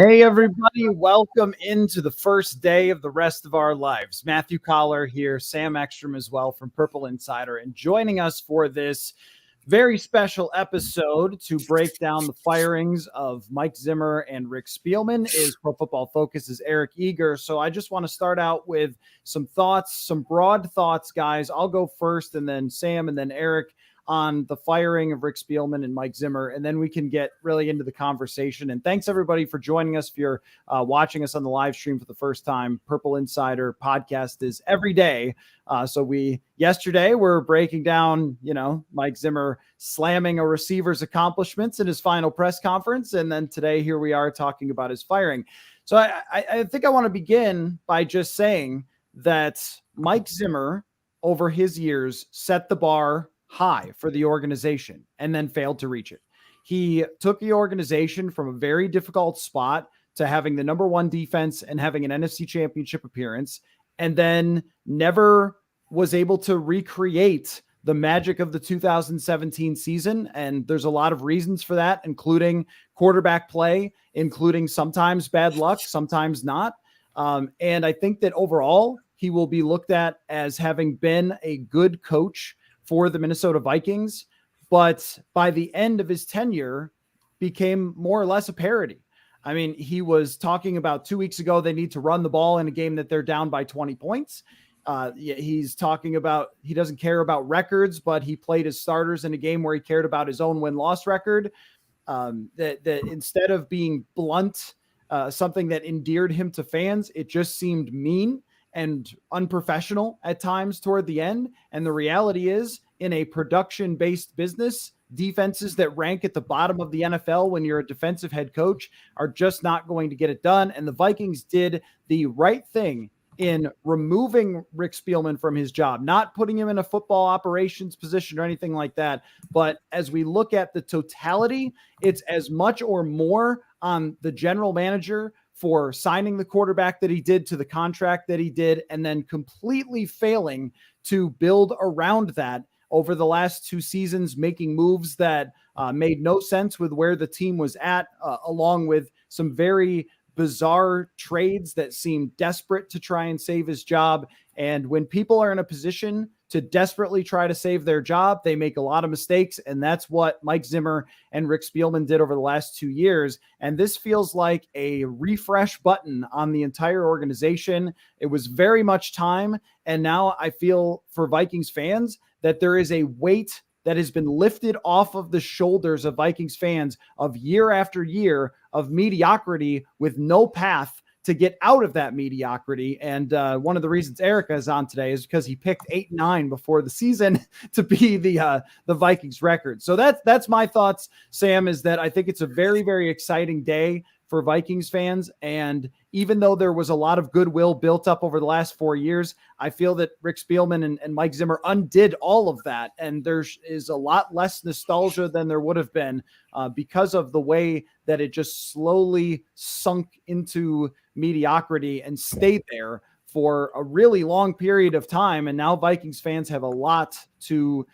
Hey, everybody. Welcome into the first day of the rest of our lives. Matthew Coller here, Sam Ekstrom as well from Purple Insider, and joining us for this very special episode to break down the firings of Mike Zimmer and Rick Spielman is Pro Football Focus's Eric Eager. So I just want to start out with some thoughts, some broad thoughts, guys. I'll go first, and then Sam, and then Eric on the firing of Rick Spielman and Mike Zimmer, and then we can get really into the conversation. And thanks, everybody, for joining us. If you're watching us on the live stream for the first time, Purple Insider podcast is every day. Yesterday we're breaking down, Mike Zimmer slamming a receiver's accomplishments in his final press conference. And then today, here we are talking about his firing. So I think I want to begin by just saying that Mike Zimmer, over his years, set the bar high for the organization and then failed to reach it. He took the organization from a very difficult spot to having the number one defense and having an NFC championship appearance, and then never was able to recreate the magic of the 2017 season. And there's a lot of reasons for that, including quarterback play, including sometimes bad luck, sometimes not. And I think that overall, he will be looked at as having been a good coach for the Minnesota Vikings, but by the end of his tenure became more or less a parody. I mean, he was talking about 2 weeks ago, they need to run the ball in a game that they're down by 20 points. He's talking about, he doesn't care about records, but he played his starters in a game where he cared about his own win-loss record. That instead of being blunt, something that endeared him to fans, it just seemed mean and unprofessional at times toward the end. And the reality is, in a production-based business, defenses that rank at the bottom of the NFL when you're a defensive head coach are just not going to get it done. And the Vikings did the right thing in removing Rick Spielman from his job, not putting him in a football operations position or anything like that. But as we look at the totality, it's as much or more on the general manager for signing the quarterback that he did to the contract that he did, and then completely failing to build around that over the last 2 seasons, making moves that made no sense with where the team was at, along with some very bizarre trades that seemed desperate to try and save his job. And when people are in a position to desperately try to save their job, they make a lot of mistakes. And that's what Mike Zimmer and Rick Spielman did over the last 2 years. And this feels like a refresh button on the entire organization. It was very much time. And now I feel for Vikings fans that there is a weight that has been lifted off of the shoulders of Vikings fans of year after year of mediocrity with no path to get out of that mediocrity. And one of the reasons Erica is on today is because he picked 8-9 before the season to be the Vikings record. So that's my thoughts, Sam, is that I think it's a very, very exciting day for Vikings fans. And even though there was a lot of goodwill built up over the last 4 years, I feel that Rick Spielman and Mike Zimmer undid all of that. And there is a lot less nostalgia than there would have been because of the way that it just slowly sunk into mediocrity and stayed there for a really long period of time. And now Vikings fans have a lot to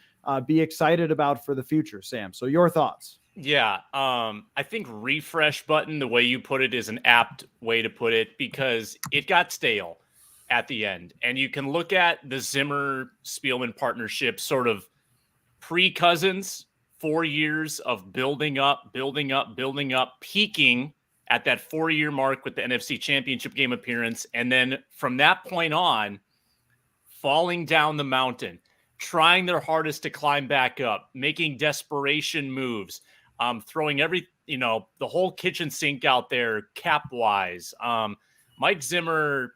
be excited about for the future, Sam. So your thoughts? Yeah, I think refresh button, the way you put it, is an apt way to put it, because it got stale at the end. And you can look at the Zimmer-Spielman partnership sort of pre-Cousins, 4 years of building up, peaking at that 4-year mark with the NFC Championship game appearance. And then from that point on, falling down the mountain, trying their hardest to climb back up, making desperation moves, throwing the whole kitchen sink out there cap-wise. Mike Zimmer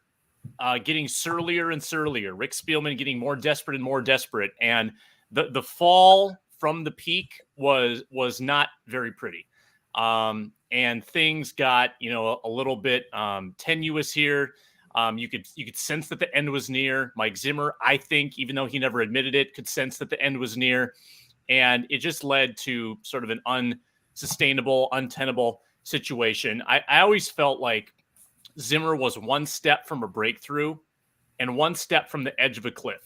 getting surlier and surlier. Rick Spielman getting more desperate and more desperate. And the fall from the peak was not very pretty. And things got, a little bit tenuous here. You could sense that the end was near. Mike Zimmer, I think, even though he never admitted it, could sense that the end was near. And it just led to sort of an unsustainable, untenable situation. I always felt like Zimmer was one step from a breakthrough and one step from the edge of a cliff.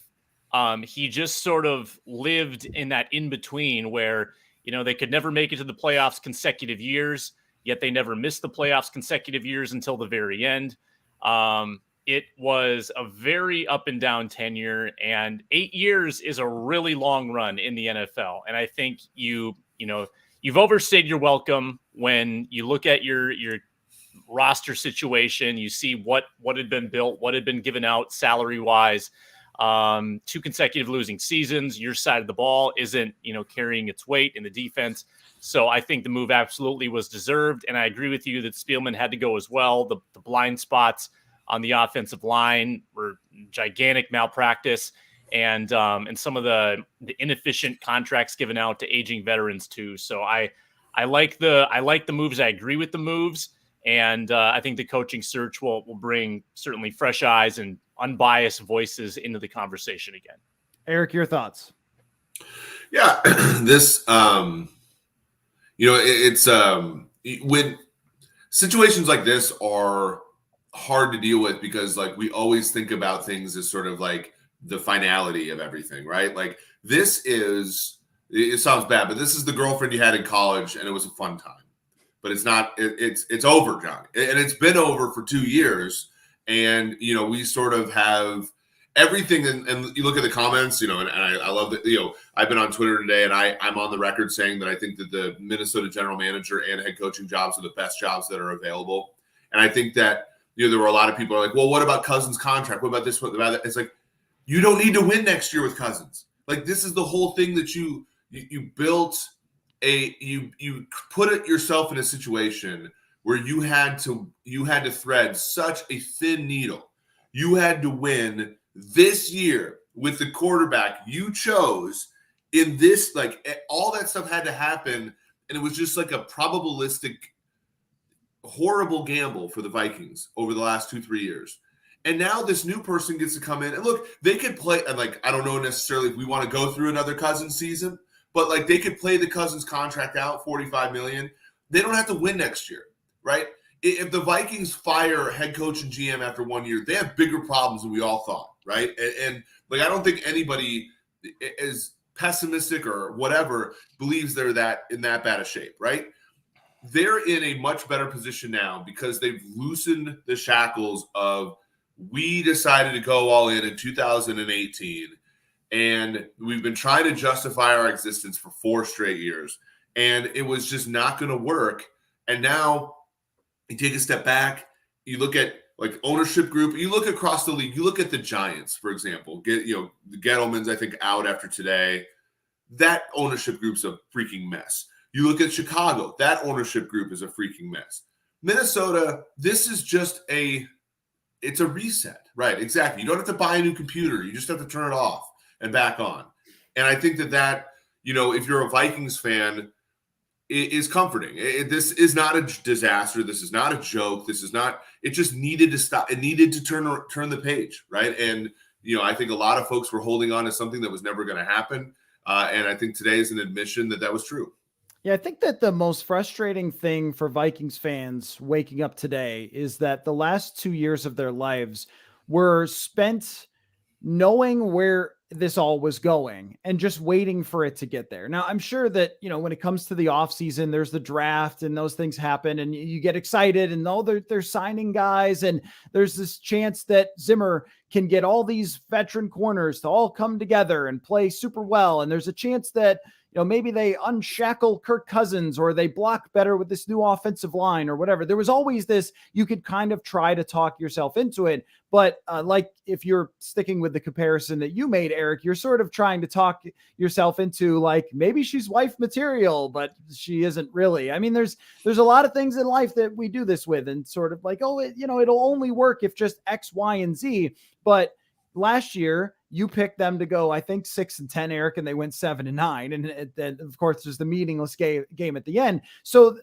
He just sort of lived in that in-between where, they could never make it to the playoffs consecutive years. yet they never missed the playoffs consecutive years until the very end. It was a very up and down tenure, and 8 years is a really long run in the NFL. And I think you've overstayed your welcome when you look at your roster situation. You see what had been built, what had been given out salary wise. 2 consecutive losing seasons. Your side of the ball isn't, carrying its weight in the defense. So I think the move absolutely was deserved. And I agree with you that Spielman had to go as well. The blind spots on the offensive line were gigantic malpractice, and some of the inefficient contracts given out to aging veterans too. So I like the moves. I agree with the moves. And I think the coaching search will bring certainly fresh eyes and unbiased voices into the conversation again. Eric, your thoughts? Yeah, this, it's when situations like this are hard to deal with, because like we always think about things as sort of like the finality of everything, right? Like it sounds bad, but this is the girlfriend you had in college and it was a fun time. But it's not, it's over, John. And it's been over for 2 years. And, we sort of have everything. And you look at the comments, and I love that, I've been on Twitter today, and I'm on the record saying that I think that the Minnesota general manager and head coaching jobs are the best jobs that are available. And I think that, there were a lot of people who are like, well, what about Cousins' contract? What about this? What about that? It's like, you don't need to win next year with Cousins. Like, this is the whole thing that you built. You put it yourself in a situation where you had to thread such a thin needle. You had to win this year with the quarterback you chose in this, like all that stuff had to happen. And it was just like a probabilistic, horrible gamble for the Vikings over the last 2-3 years. And now this new person gets to come in and look, they could play. And like, I don't know necessarily if we want to go through another Cousins season, but like they could play the Cousins contract out, $45 million. They don't have to win next year, right? If the Vikings fire head coach and GM after 1 year, they have bigger problems than we all thought, right? And like, I don't think anybody is pessimistic or whatever believes they're in that bad of shape, right? They're in a much better position now because they've loosened the shackles of, we decided to go all in 2018. And we've been trying to justify our existence for 4 straight years. And it was just not going to work. And now you take a step back, you look at like ownership group, you look across the league, you look at the Giants, for example, the Gettleman's, I think, out after today. That ownership group's a freaking mess. You look at Chicago, that ownership group is a freaking mess. Minnesota, this is just it's a reset, right? Exactly. You don't have to buy a new computer. You just have to turn it off and back on. And I think that, if you're a Vikings fan, it is comforting. This is not a disaster. This is not a joke. It just needed to stop. It needed to turn the page, right? And, I think a lot of folks were holding on to something that was never going to happen. And I think today is an admission that was true. Yeah, I think that the most frustrating thing for Vikings fans waking up today is that the last 2 years of their lives were spent knowing where this all was going and just waiting for it to get there. Now, I'm sure that, when it comes to the offseason, there's the draft and those things happen and you get excited and they're signing guys. And there's this chance that Zimmer can get all these veteran corners to all come together and play super well. And there's a chance that, maybe they unshackle Kirk Cousins or they block better with this new offensive line or whatever. There was always this, you could kind of try to talk yourself into it. But like if you're sticking with the comparison that you made, Eric, you're sort of trying to talk yourself into like, maybe she's wife material, but she isn't really. I mean, there's a lot of things in life that we do this with and sort of like, it'll only work if just X, Y, and Z. But last year, you picked them to go, I think 6-10, Eric, and they went 7-9. And then, of course, there's the meaningless game at the end. So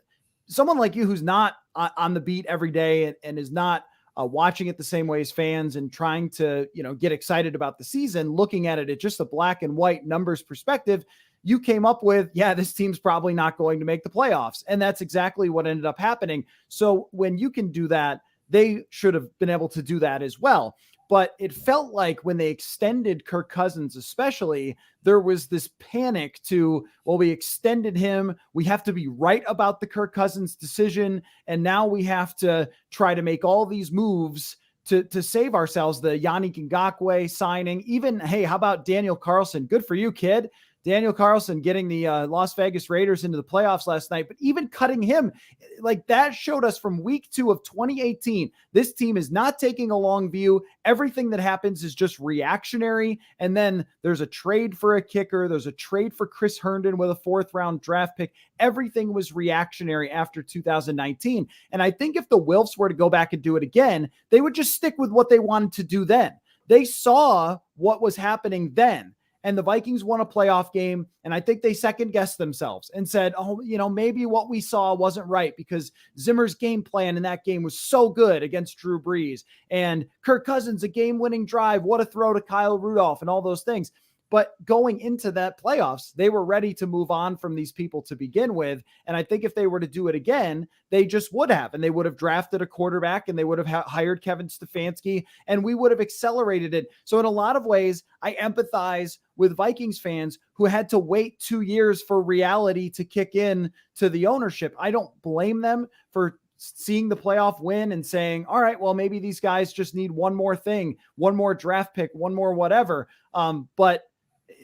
someone like you who's not on the beat every day and is not watching it the same way as fans and trying to, get excited about the season, looking at it at just a black and white numbers perspective, you came up with, this team's probably not going to make the playoffs. And that's exactly what ended up happening. So when you can do that, they should have been able to do that as well. But it felt like when they extended Kirk Cousins, especially, there was this panic to, well, we extended him. We have to be right about the Kirk Cousins decision. And now we have to try to make all these moves to save ourselves. The Yannick Ngakoue signing, even, hey, how about Daniel Carlson? Good for you, kid. Daniel Carlson getting the Las Vegas Raiders into the playoffs last night, but even cutting him, like that showed us from week 2 of 2018, this team is not taking a long view. Everything that happens is just reactionary. And then there's a trade for a kicker. There's a trade for Chris Herndon with a 4th round draft pick. Everything was reactionary after 2019. And I think if the Wilfs were to go back and do it again, they would just stick with what they wanted to do then. They saw what was happening then. And the Vikings won a playoff game. And I think they second guessed themselves and said, oh, maybe what we saw wasn't right because Zimmer's game plan in that game was so good against Drew Brees, and Kirk Cousins, a game-winning drive. What a throw to Kyle Rudolph and all those things. But going into that playoffs, they were ready to move on from these people to begin with. And I think if they were to do it again, they just would have. And they would have drafted a quarterback, and they would have hired Kevin Stefanski, and we would have accelerated it. So in a lot of ways, I empathize with Vikings fans who had to wait 2 years for reality to kick in to the ownership. I don't blame them for seeing the playoff win and saying, all right, well, maybe these guys just need one more thing, one more draft pick, one more whatever. But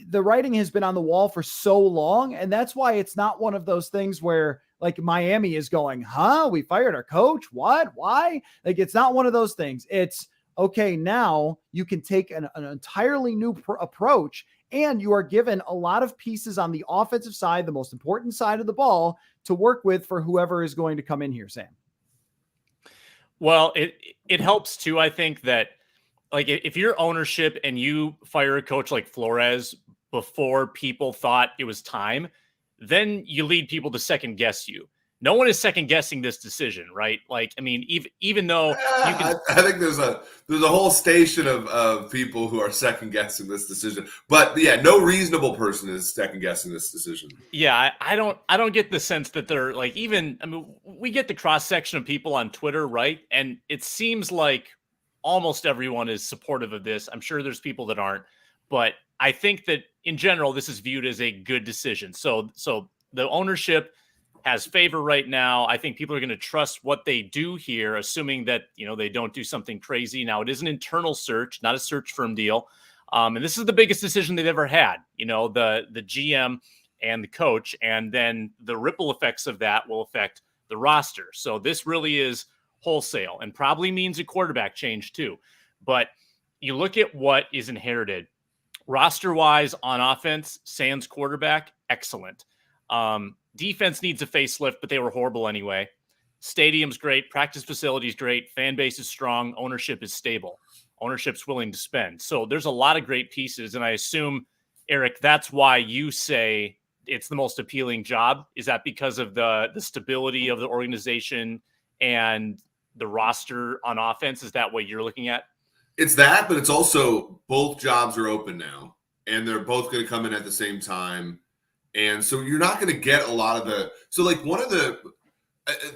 the writing has been on the wall for so long. And that's why it's not one of those things where like Miami is going, we fired our coach. What? Why? Like, it's not one of those things. It's okay. Now you can take an entirely new approach, and you are given a lot of pieces on the offensive side, the most important side of the ball, to work with for whoever is going to come in here, Sam. Well, it helps too. I think that, like, if you're ownership and you fire a coach like Flores before people thought it was time, then you lead people to second guess you. No one is second guessing this decision, right? Like, I mean, even though you can, I think there's a whole station of people who are second guessing this decision, but yeah, no reasonable person is second guessing this decision. Yeah, I don't get the sense that they're like, even, I mean, we get the cross section of people on Twitter, right? And it seems like almost everyone is supportive of this. I'm sure there's people that aren't, but I think that in general, this is viewed as a good decision. So the ownership has favor right now. I think people are going to trust what they do here, assuming that, they don't do something crazy. Now, it is an internal search, not a search firm deal. And this is the biggest decision they've ever had, the GM and the coach, and then the ripple effects of that will affect the roster. So this really is wholesale and probably means a quarterback change too. But you look at what is inherited roster-wise on offense, sans quarterback, excellent. Defense needs a facelift, but they were horrible anyway. Stadium's great. Practice facility's great. Fan base is strong. Ownership is stable. Ownership's willing to spend. So there's a lot of great pieces. And I assume, Eric, that's why you say it's the most appealing job. Is that because of the stability of the organization and the roster on offense? Is that what you're looking at? It's that, but it's also both jobs are open now, and they're both going to come in at the same time. And so you're not going to get a lot of one of the,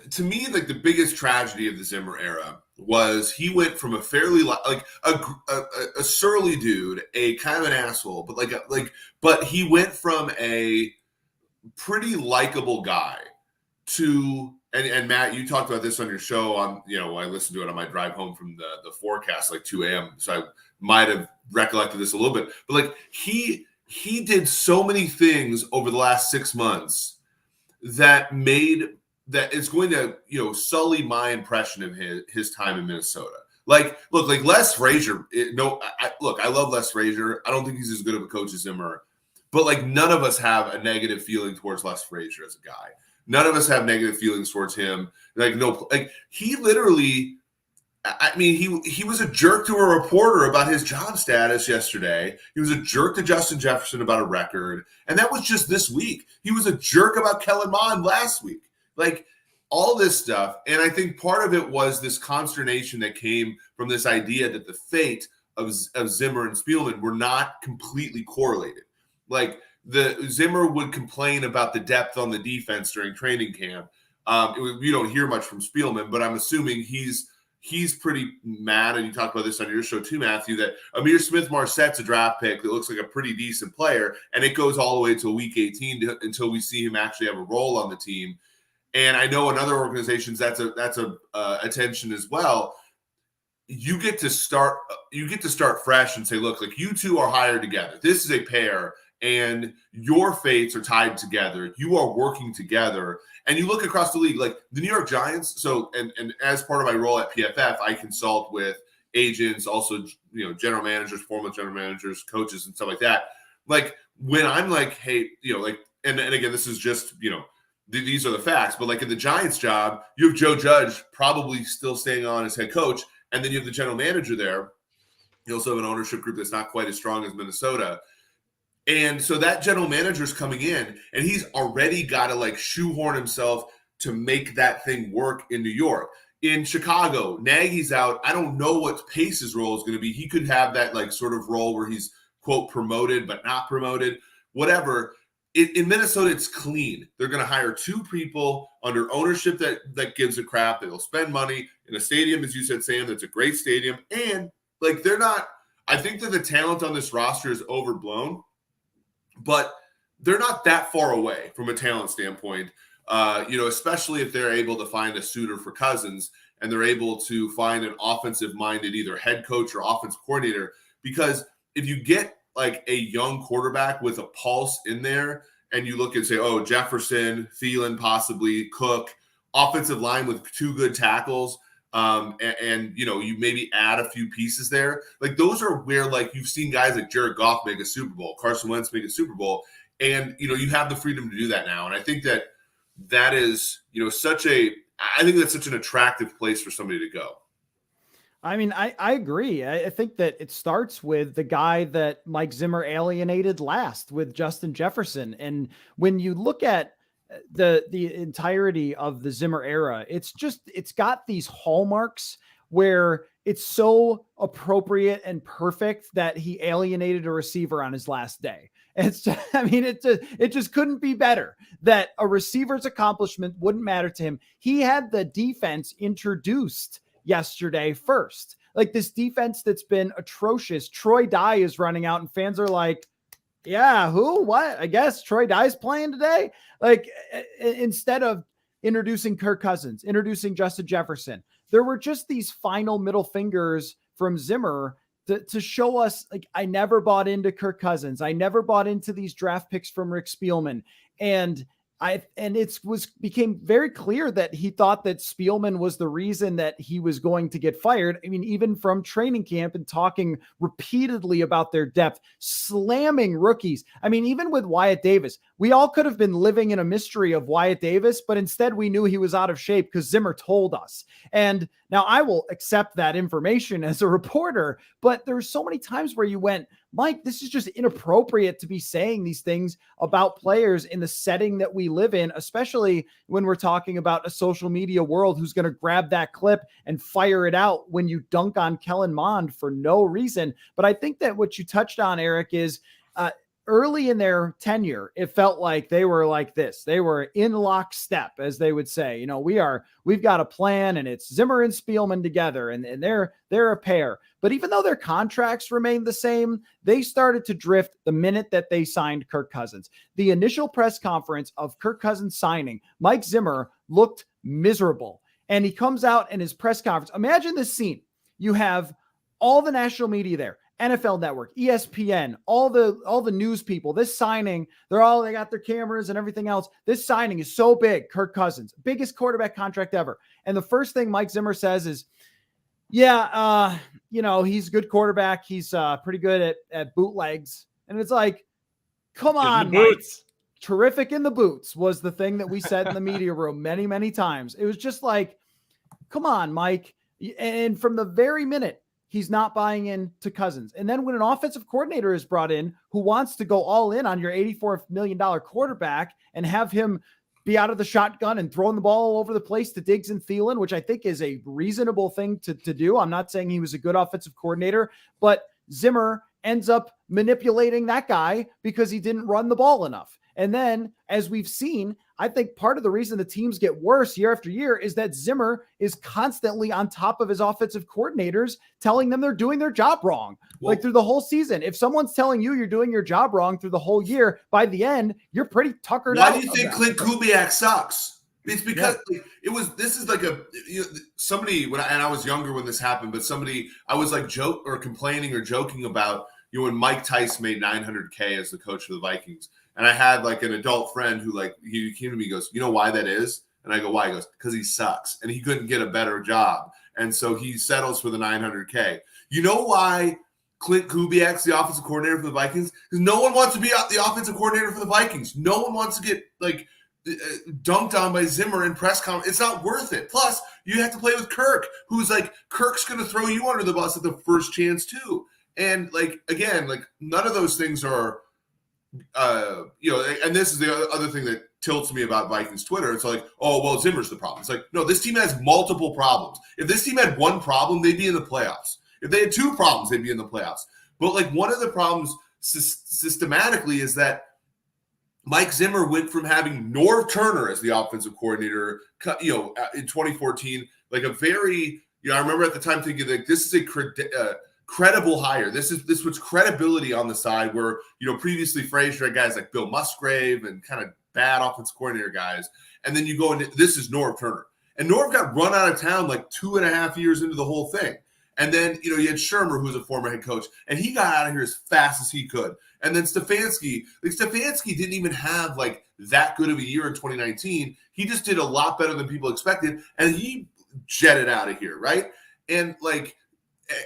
to me, like the biggest tragedy of the Zimmer era was he went from a fairly a surly dude, a kind of an asshole, but he went from a pretty likable guy to, and Matt, you talked about this on your show on, I listened to it on my drive home from the forecast, like 2 a.m. So I might have recollected this a little bit, but like he did so many things over the last 6 months that it's going to, sully my impression of his time in Minnesota. Like, look, like Les Frazier. I love Les Frazier. I don't think he's as good of a coach as Zimmer, but like none of us have a negative feeling towards Les Frazier as a guy. None of us have negative feelings towards him. He literally, I mean, he was a jerk to a reporter about his job status yesterday. He was a jerk to Justin Jefferson about a record. And that was just this week. He was a jerk about Kellen Mond last week. Like, all this stuff. And I think part of it was this consternation that came from this idea that the fate of Zimmer and Spielman were not completely correlated. Like, the Zimmer would complain about the depth on the defense during training camp. We don't hear much from Spielman, but I'm assuming he's he's pretty mad, and you talked about this on your show too, Matthew, that Amir Smith-Marsette's a draft pick that looks like a pretty decent player, and it goes all the way to week 18 until we see him actually have a role on the team. And I know in other organizations that's a attention as well. You get to start fresh and say, look, like, you two are hired together. This is a pair, and your fates are tied together. You are working together. And you look across the league, like the New York Giants. So, and as part of my role at PFF, I consult with agents, also, general managers, former general managers, coaches, and stuff like that. Like, when I'm like, hey, like, and again, this is just, these are the facts, but like in the Giants job, you have Joe Judge probably still staying on as head coach. And then you have the general manager there. You also have an ownership group that's not quite as strong as Minnesota. And so that general manager's coming in, and he's already got to like shoehorn himself to make that thing work in New York. In Chicago, Nagy's out. I don't know what Pace's role is going to be. He could have that like sort of role where he's, quote, promoted but not promoted, whatever. In Minnesota, it's clean. They're going to hire two people under ownership that gives a crap. They'll spend money in a stadium, as you said, Sam, that's a great stadium. And like, they're not – I think that the talent on this roster is overblown, but they're not that far away from a talent standpoint, especially if they're able to find a suitor for Cousins and they're able to find an offensive-minded either head coach or offensive coordinator. Because if you get – like a young quarterback with a pulse in there, and you look and say, oh, Jefferson, Thielen, possibly Cook, offensive line with two good tackles, and you maybe add a few pieces there. Like, those are where, like, you've seen guys like Jared Goff make a Super Bowl, Carson Wentz make a Super Bowl, and you have the freedom to do that now. And I think that is such an attractive place for somebody to go. I mean, I agree. I think that it starts with the guy that Mike Zimmer alienated last, with Justin Jefferson. And when you look at the entirety of the Zimmer era, it's got these hallmarks where it's so appropriate and perfect that he alienated a receiver on his last day. It's just, it just couldn't be better that a receiver's accomplishment wouldn't matter to him. He had the defense introduced yesterday first. Like, this defense that's been atrocious. Troy Dye is running out and fans are like, yeah, who, what? I guess Troy Dye's playing today. Like, instead of introducing Kirk Cousins, introducing Justin Jefferson, there were just these final middle fingers from Zimmer to show us, like, I never bought into Kirk Cousins. I never bought into these draft picks from Rick Spielman. And it became very clear that he thought that Spielman was the reason that he was going to get fired. I mean, even from training camp and talking repeatedly about their depth, slamming rookies. I mean, even with Wyatt Davis, we all could have been living in a mystery of Wyatt Davis, but instead we knew he was out of shape because Zimmer told us. And now I will accept that information as a reporter, but there's so many times where you went, Mike, this is just inappropriate to be saying these things about players in the setting that we live in, especially when we're talking about a social media world who's going to grab that clip and fire it out when you dunk on Kellen Mond for no reason. But I think that what you touched on, Eric, is early in their tenure, it felt like they were like this. They were in lockstep, as they would say. We've got a plan, and it's Zimmer and Spielman together, and they're a pair. But even though their contracts remained the same, they started to drift the minute that they signed Kirk Cousins. The initial press conference of Kirk Cousins signing, Mike Zimmer looked miserable. And he comes out in his press conference. Imagine this scene. You have all the national media there. NFL Network, ESPN, all the news people. This signing, they got their cameras and everything else. This signing is so big. Kirk Cousins, biggest quarterback contract ever. And the first thing Mike Zimmer says is, yeah, he's a good quarterback. He's pretty good at bootlegs. And it's like, come on, boots. Mike. Terrific in the boots was the thing that we said in the media room many, many times. It was just like, come on, Mike. And from the very minute, he's not buying into Cousins. And then when an offensive coordinator is brought in who wants to go all in on your $84 million quarterback and have him be out of the shotgun and throwing the ball all over the place to Diggs and Thielen, which I think is a reasonable thing to do. I'm not saying he was a good offensive coordinator, but Zimmer ends up manipulating that guy because he didn't run the ball enough. And then, as we've seen, I think part of the reason the teams get worse year after year is that Zimmer is constantly on top of his offensive coordinators, telling them they're doing their job wrong. Well, like through the whole season. If someone's telling you you're doing your job wrong through the whole year, by the end, you're pretty tuckered out. Why do you think Clint Kubiak sucks? It's because this is like somebody, and I was younger when this happened, but I was like complaining or joking about, when Mike Tice made $900K as the coach of the Vikings. And I had like an adult friend who he came to me and goes, you know why that is? And I go, why? He goes, because he sucks and he couldn't get a better job. And so he settles for the $900K. You know why Clint Kubiak's the offensive coordinator for the Vikings? Because no one wants to be the offensive coordinator for the Vikings. No one wants to get dunked on by Zimmer in press conference. It's not worth it. Plus, you have to play with Kirk, who's Kirk's going to throw you under the bus at the first chance too. And again, none of those things are, and this is the other thing that tilts me about Vikings Twitter. It's like, oh, well, Zimmer's the problem. It's like, no, this team has multiple problems. If this team had one problem, they'd be in the playoffs. If they had two problems, they'd be in the playoffs. But one of the problems systematically is that Mike Zimmer went from having Norv Turner as the offensive coordinator, in 2014, a very, I remember at the time thinking this is a credible hire. This puts credibility on the side where, previously Frazier had guys like Bill Musgrave and kind of bad offensive coordinator guys. And then you go into, this is Norv Turner. And Norv got run out of town 2.5 years into the whole thing. And then, you had Shermer, who's a former head coach, and he got out of here as fast as he could. And then Stefanski didn't even have that good of a year in 2019. He just did a lot better than people expected. And he jetted out of here. Right. And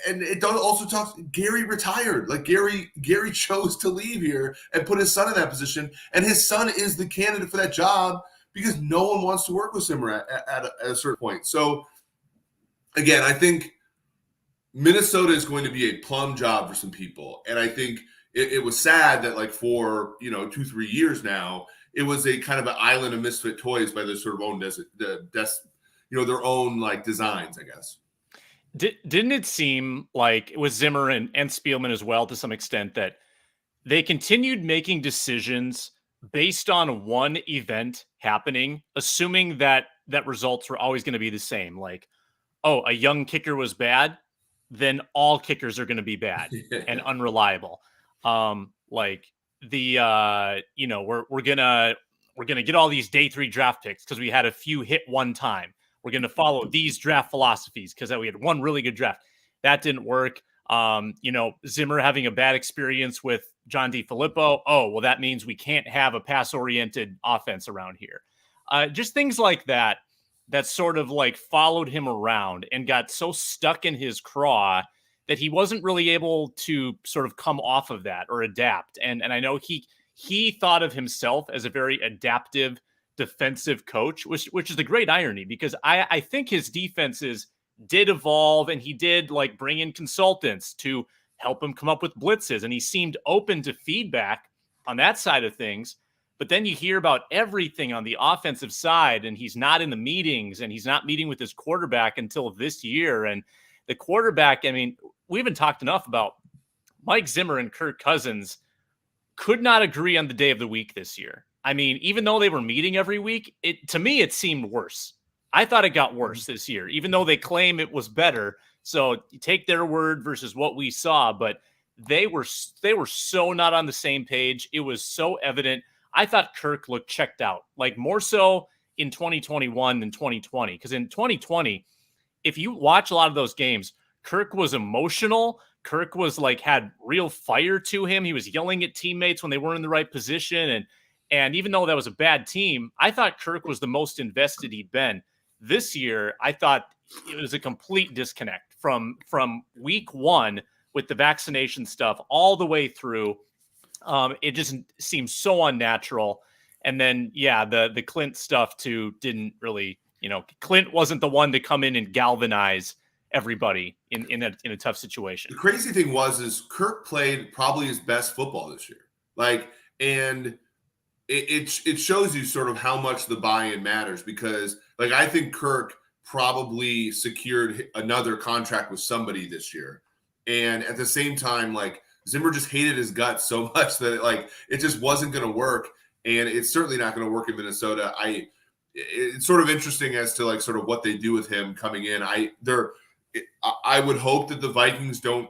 and it also talks, Gary retired. Gary chose to leave here and put his son in that position. And his son is the candidate for that job because no one wants to work with Zimmer at a certain point. So, again, I think Minnesota is going to be a plum job for some people. And I think it was sad that for, 2-3 years now, it was a kind of an island of misfit toys by their sort of own, their own designs, I guess. Didn't it seem like it was Zimmer and Spielman as well, to some extent, that they continued making decisions based on one event happening, assuming that results were always going to be the same? A young kicker was bad, then all kickers are going to be bad and unreliable. We're gonna get all these day 3 draft picks because we had a few hit one time. We're going to follow these draft philosophies because we had one really good draft. That didn't work. Zimmer having a bad experience with John DeFilippo. Oh, well, that means we can't have a pass-oriented offense around here. Just things like that sort of followed him around and got so stuck in his craw that he wasn't really able to sort of come off of that or adapt. And I know he thought of himself as a very adaptive defensive coach, which is a great irony because I think his defenses did evolve and he did bring in consultants to help him come up with blitzes. And he seemed open to feedback on that side of things. But then you hear about everything on the offensive side and he's not in the meetings and he's not meeting with his quarterback until this year. And the quarterback, we haven't talked enough about Mike Zimmer and Kirk Cousins could not agree on the day of the week this year. Even though they were meeting every week, to me, it seemed worse. I thought it got worse this year, even though they claim it was better. So you take their word versus what we saw, but they were so not on the same page. It was so evident. I thought Kirk looked checked out, more so in 2021 than 2020. Because in 2020, if you watch a lot of those games, Kirk was emotional. Kirk was had real fire to him. He was yelling at teammates when they weren't in the right position. And even though that was a bad team, I thought Kirk was the most invested he'd been. This year, I thought it was a complete disconnect from week one with the vaccination stuff all the way through. It just seems so unnatural. And then, the Clint stuff too didn't really, Clint wasn't the one to come in and galvanize everybody in a tough situation. The crazy thing is Kirk played probably his best football this year. And it shows you sort of how much the buy-in matters because I think Kirk probably secured another contract with somebody this year. And at the same time, Zimmer just hated his guts so much that it just wasn't going to work. and it's certainly not going to work in Minnesota. It's sort of interesting as to like sort of what they do with him coming in. I would hope that the Vikings don't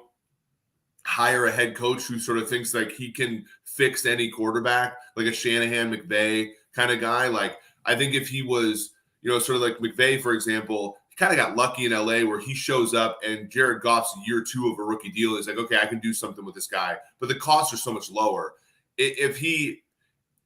hire a head coach who sort of thinks like he can fix any quarterback, like a Shanahan, McVay kind of guy. Like, I think if he was, sort of like McVay, for example, he kind of got lucky in LA where he shows up and Jared Goff's year 2 of a rookie deal is like, okay, I can do something with this guy, but the costs are so much lower. If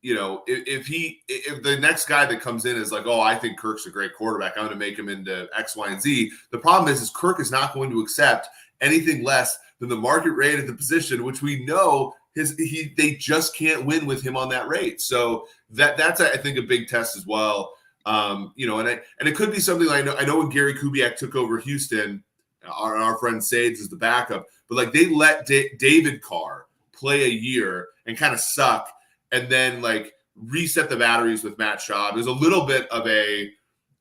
the next guy that comes in is like, oh, I think Kirk's a great quarterback, I'm going to make him into X, Y, and Z. The problem is Kirk is not going to accept anything less than the market rate at the position, which we know they just can't win with him on that rate. So that's I think a big test as well. And it could be something like, I know when Gary Kubiak took over Houston, our friend Sage is the backup, but like they let David Carr play a year and kind of suck, and then like reset the batteries with Matt Schaub. It was a little bit of a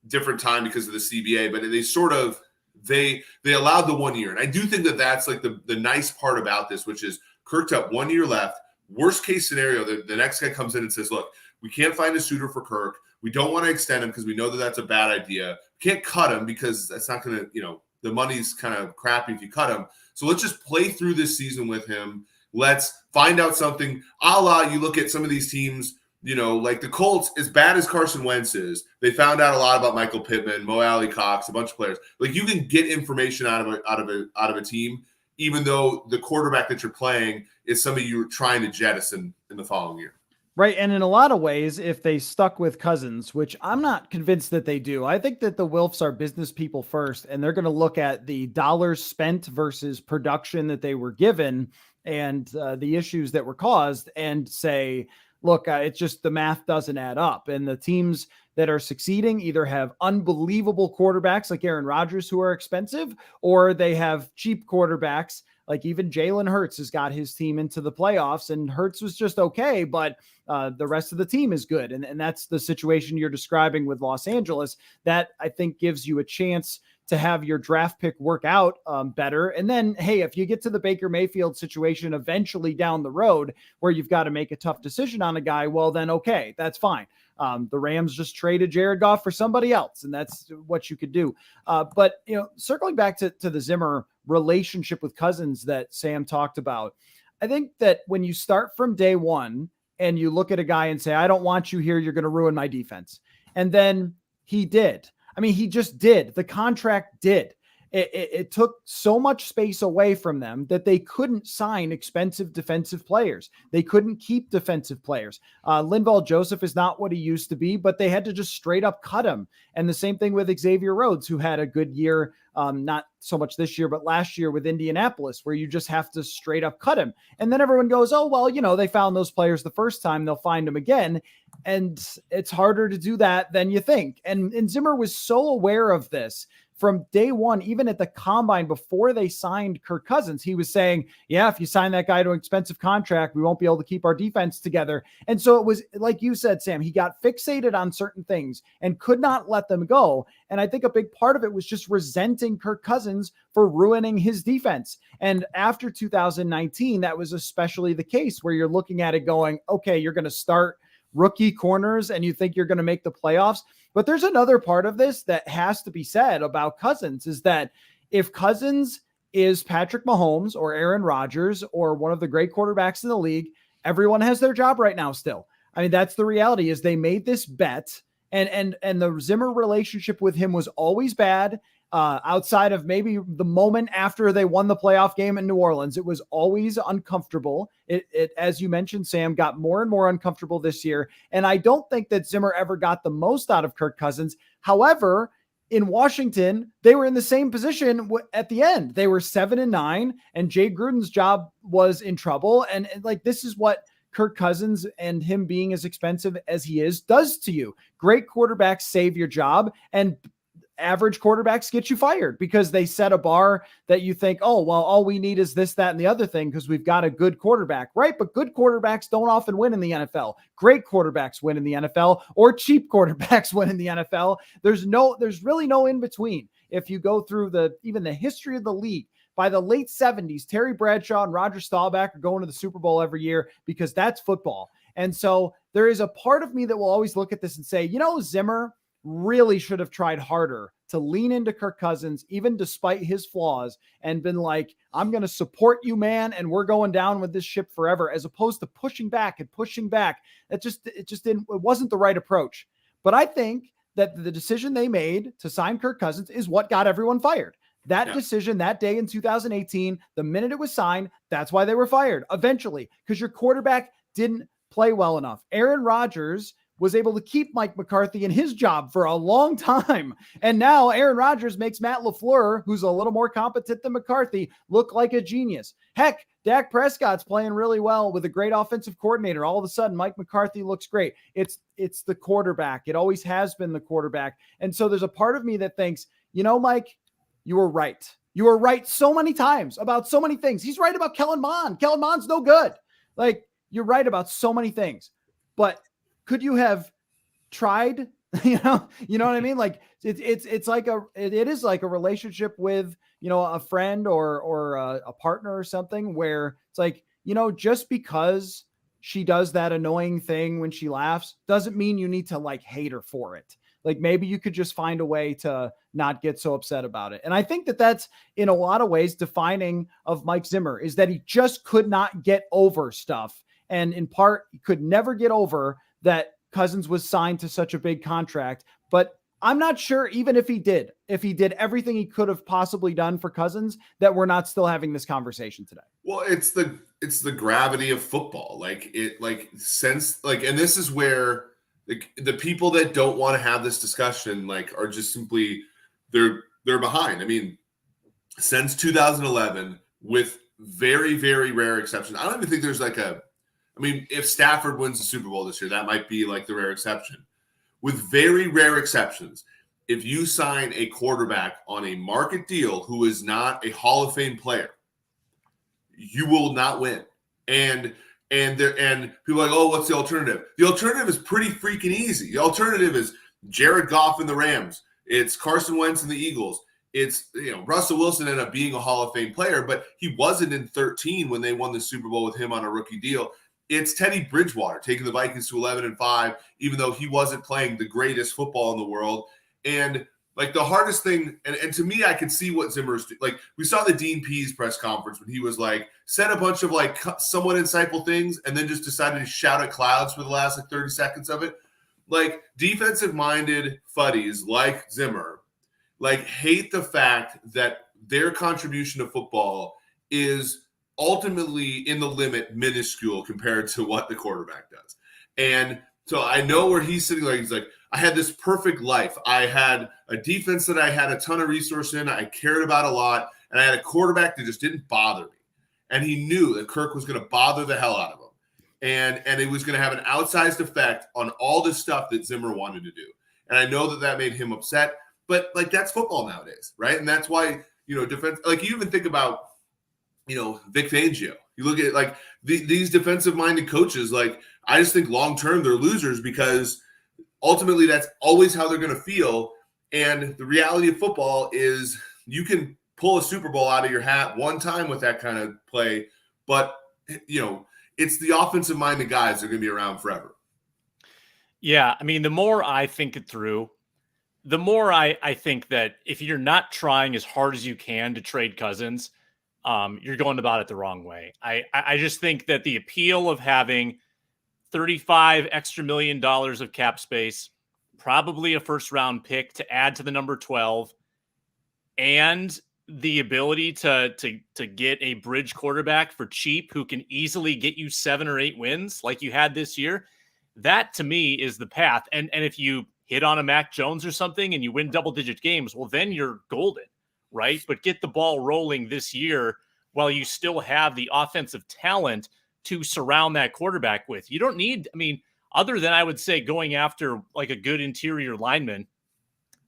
different time because of the CBA, but they sort of they allowed the 1 year. And I do think that that's like the nice part about this, which is Kirk's up 1 year left. Worst case scenario, the next guy comes in and says, look, we can't find a suitor for Kirk. We don't want to extend him because we know that that's a bad idea. We can't cut him because that's not going to, the money's kind of crappy if you cut him. So let's just play through this season with him. Let's find out something. A la, you look at some of these teams, like the Colts, as bad as Carson Wentz is, they found out a lot about Michael Pittman, Mo Alley Cox, a bunch of players. Like, you can get information out of a team, even though the quarterback that you're playing is somebody you're trying to jettison in the following year. Right. And in a lot of ways, if they stuck with Cousins, which I'm not convinced that they do, I think that the Wilfs are business people first, and they're going to look at the dollars spent versus production that they were given and the issues that were caused and say, look, it's just the math doesn't add up. And the teams that are succeeding either have unbelievable quarterbacks like Aaron Rodgers who are expensive, or they have cheap quarterbacks. Like even Jalen Hurts has got his team into the playoffs, and Hurts was just okay, but the rest of the team is good. And that's the situation you're describing with Los Angeles. That, I think, gives you a chance to have your draft pick work out better. And then, hey, if you get to the Baker Mayfield situation eventually down the road where you've got to make a tough decision on a guy, well, then, okay, that's fine. The Rams just traded Jared Goff for somebody else, and that's what you could do. But, circling back to the Zimmer relationship with Cousins that Sam talked about, I think that when you start from day one and you look at a guy and say, I don't want you here, you're going to ruin my defense. And then he did. I mean, he just did. The contract did. It took so much space away from them that they couldn't sign expensive defensive players. They couldn't keep defensive players. Linval Joseph is not what he used to be, but they had to just straight up cut him. And the same thing with Xavier Rhodes, who had a good year, not so much this year, but last year with Indianapolis, where you just have to straight up cut him. And then everyone goes, oh, well, they found those players the first time, they'll find them again. And it's harder to do that than you think. And Zimmer was so aware of this from day one. Even at the combine before they signed Kirk Cousins, he was saying, yeah, if you sign that guy to an expensive contract, we won't be able to keep our defense together. And so it was, like you said, Sam, he got fixated on certain things and could not let them go. And I think a big part of it was just resenting Kirk Cousins for ruining his defense. And after 2019, that was especially the case, where you're looking at it going, okay, you're going to start rookie corners and you think you're going to make the playoffs. But there's another part of this that has to be said about Cousins, is that if Cousins is Patrick Mahomes or Aaron Rodgers or one of the great quarterbacks in the league, everyone has their job right now still. I mean, that's the reality, is they made this bet, and the Zimmer relationship with him was always bad. Outside of maybe the moment after they won the playoff game in New Orleans, it was always uncomfortable. It, as you mentioned, Sam, got more and more uncomfortable this year. And I don't think that Zimmer ever got the most out of Kirk Cousins. However, in Washington, they were in the same position at the end. They were 7-9, and Jay Gruden's job was in trouble. And like, this is what Kirk Cousins and him being as expensive as he is does to you. Great quarterbacks save your job, and average quarterbacks get you fired because they set a bar that you think, oh, well, all we need is this, that, and the other thing because we've got a good quarterback, right? But good quarterbacks don't often win in the NFL. Great quarterbacks win in the NFL, or cheap quarterbacks win in the NFL. There's really no in between. If you go through even the history of the league, by the late 70s, Terry Bradshaw and Roger Staubach are going to the Super Bowl every year because that's football. And so there is a part of me that will always look at this and say, Zimmer really should have tried harder to lean into Kirk Cousins, even despite his flaws, and been like, I'm going to support you, man, and we're going down with this ship forever, as opposed to pushing back. It wasn't the right approach. But I think that the decision they made to sign Kirk Cousins is what got everyone fired. That decision that day in 2018, the minute it was signed, that's why they were fired eventually, because your quarterback didn't play well enough. Aaron Rodgers was able to keep Mike McCarthy in his job for a long time. And now Aaron Rodgers makes Matt LaFleur, who's a little more competent than McCarthy, look like a genius. Heck, Dak Prescott's playing really well with a great offensive coordinator. All of a sudden, Mike McCarthy looks great. It's the quarterback. It always has been the quarterback. And so there's a part of me that thinks, Mike, you were right. You were right so many times about so many things. He's right about Kellen Mond. Kellen Mond's no good. Like, you're right about so many things. But could you have tried? You know what I mean? Like it is like a relationship with, a friend or a partner or something, where it's like, just because she does that annoying thing when she laughs doesn't mean you need to like hate her for it. Like, maybe you could just find a way to not get so upset about it. And I think that that's in a lot of ways defining of Mike Zimmer, is that he just could not get over stuff. And in part, he could never get over that Cousins was signed to such a big contract. But I'm not sure, even if he did everything he could have possibly done for Cousins, that we're not still having this conversation today. Well, it's the gravity of football. And this is where the people that don't want to have this discussion, are just simply, they're behind. I mean, since 2011, with very, very rare exceptions, I don't even think there's if Stafford wins the Super Bowl this year, that might be the rare exception. With very rare exceptions, if you sign a quarterback on a market deal who is not a Hall of Fame player, you will not win. And people are like, oh, what's the alternative? The alternative is pretty freaking easy. The alternative is Jared Goff and the Rams. It's Carson Wentz and the Eagles. It's, Russell Wilson ended up being a Hall of Fame player, but he wasn't in 2013 when they won the Super Bowl with him on a rookie deal. It's Teddy Bridgewater taking the Vikings to 11-5, even though he wasn't playing the greatest football in the world. And the hardest thing, and to me, I could see what Zimmer's we saw the Dean Pease press conference when he was said a bunch of somewhat insightful things and then just decided to shout at clouds for the last 30 seconds of it. Defensive minded fuddies like Zimmer, hate the fact that their contribution to football is ultimately in the limit minuscule compared to what the quarterback does. And so I know where he's sitting, he's like, I had this perfect life. I had a defense that I had a ton of resource in, I cared about a lot, and I had a quarterback that just didn't bother me. And he knew that Kirk was going to bother the hell out of him. And it was going to have an outsized effect on all the stuff that Zimmer wanted to do. And I know that made him upset, but that's football nowadays, right? And that's why, defense, you even think about, Vic Fangio. You look at these defensive-minded coaches. I just think long-term they're losers, because ultimately that's always how they're going to feel. And the reality of football is you can pull a Super Bowl out of your hat one time with that kind of play, but it's the offensive-minded guys that are going to be around forever. Yeah, I mean, the more I think it through, the more I think that if you're not trying as hard as you can to trade Cousins, you're going about it the wrong way. I just think that the appeal of having $35 extra million of cap space, probably a first round pick to add to the number 12, and the ability to get a bridge quarterback for cheap who can easily get you 7 or 8 wins like you had this year, that to me is the path. And if you hit on a Mac Jones or something and you win double-digit games, well, then you're golden, right? But get the ball rolling this year while you still have the offensive talent to surround that quarterback with. You don't need, other than I would say going after a good interior lineman,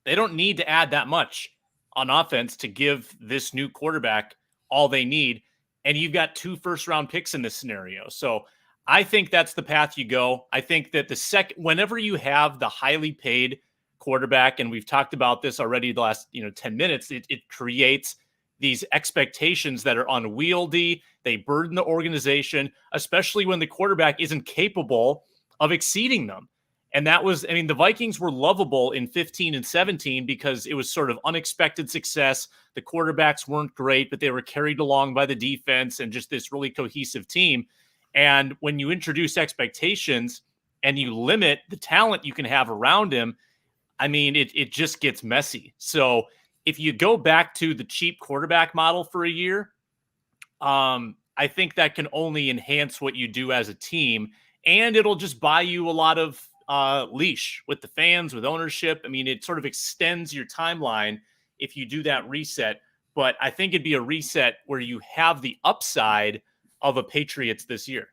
they don't need to add that much on offense to give this new quarterback all they need. And you've got 2 first-round picks in this scenario. So I think that's the path you go. I think that whenever you have the highly paid quarterback, and we've talked about this already the last 10 minutes, it creates these expectations that are unwieldy. They burden the organization, especially when the quarterback isn't capable of exceeding them. And that was, I mean, the Vikings were lovable in 15 and 17 because it was sort of unexpected success. The quarterbacks weren't great, but they were carried along by the defense and just this really cohesive team. And when you introduce expectations and you limit the talent you can have around him, I mean, it just gets messy. So if you go back to the cheap quarterback model for a year, I think that can only enhance what you do as a team, and it'll just buy you a lot of leash with the fans, with ownership. I mean, it sort of extends your timeline if you do that reset. But I think it'd be a reset where you have the upside of a Patriots this year.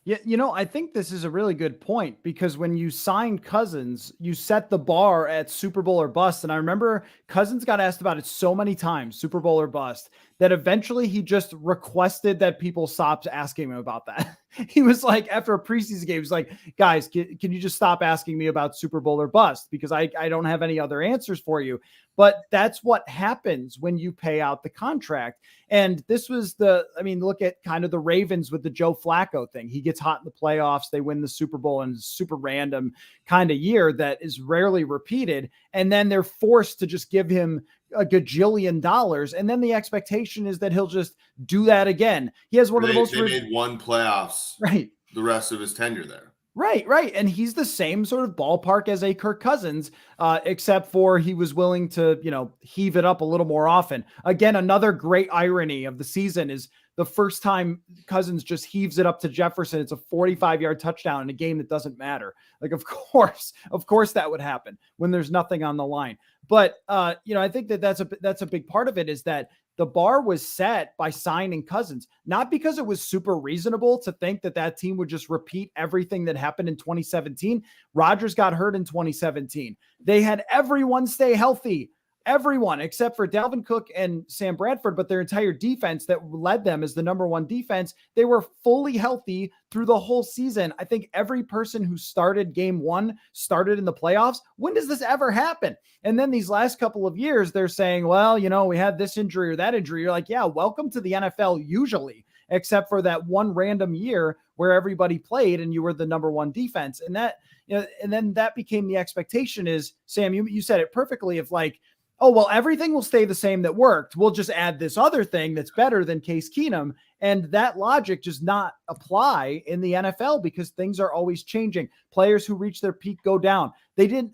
Yeah, I think this is a really good point because when you signed Cousins, you set the bar at Super Bowl or bust. And I remember Cousins got asked about it so many times, Super Bowl or bust, that eventually he just requested that people stop asking him about that. He was like, after a preseason game, he was like, guys, can you just stop asking me about Super Bowl or bust? Because I don't have any other answers for you. But that's what happens when you pay out the contract. And this was look at kind of the Ravens with the Joe Flacco thing. He gets hot in the playoffs. They win the Super Bowl in a super random kind of year that is rarely repeated. And then they're forced to just give him a gajillion dollars. And then the expectation is that he'll just do that again. He has one of the most. They made one playoffs right the rest of his tenure there. Right. And he's the same sort of ballpark as a Kirk Cousins, except for he was willing to, heave it up a little more often. Again, another great irony of the season is the first time Cousins just heaves it up to Jefferson. It's a 45-yard touchdown in a game that doesn't matter. Like, of course that would happen when there's nothing on the line. But, I think that's a big part of it is that the bar was set by signing Cousins, not because it was super reasonable to think that team would just repeat everything that happened in 2017. Rodgers got hurt in 2017. They had everyone stay healthy. Everyone except for Dalvin Cook and Sam Bradford, but their entire defense that led them as the number one defense, they were fully healthy through the whole season. I think every person who started game one started in the playoffs. When does this ever happen? And then these last couple of years, they're saying, well, we had this injury or that injury. You're like, yeah, welcome to the NFL usually, except for that one random year where everybody played and you were the number one defense. And that, and then that became the expectation is, Sam, you said it perfectly of like, oh, well, everything will stay the same that worked. We'll just add this other thing that's better than Case Keenum. And that logic does not apply in the NFL because things are always changing. Players who reach their peak go down. They didn't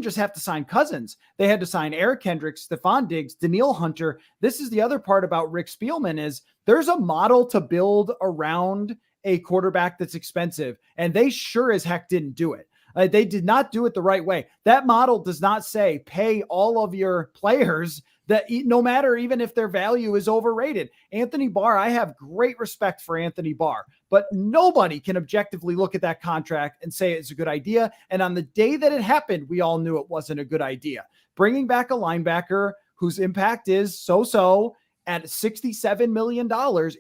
just have to sign Cousins. They had to sign Eric Kendricks, Stephon Diggs, Danielle Hunter. This is the other part about Rick Spielman is there's a model to build around a quarterback that's expensive. And they sure as heck didn't do it. They did not do it the right way. That model does not say pay all of your players that no matter even if their value is overrated. Anthony Barr, I have great respect for Anthony Barr, but nobody can objectively look at that contract and say it's a good idea. And on the day that it happened, we all knew it wasn't a good idea. Bringing back a linebacker whose impact is so-so at $67 million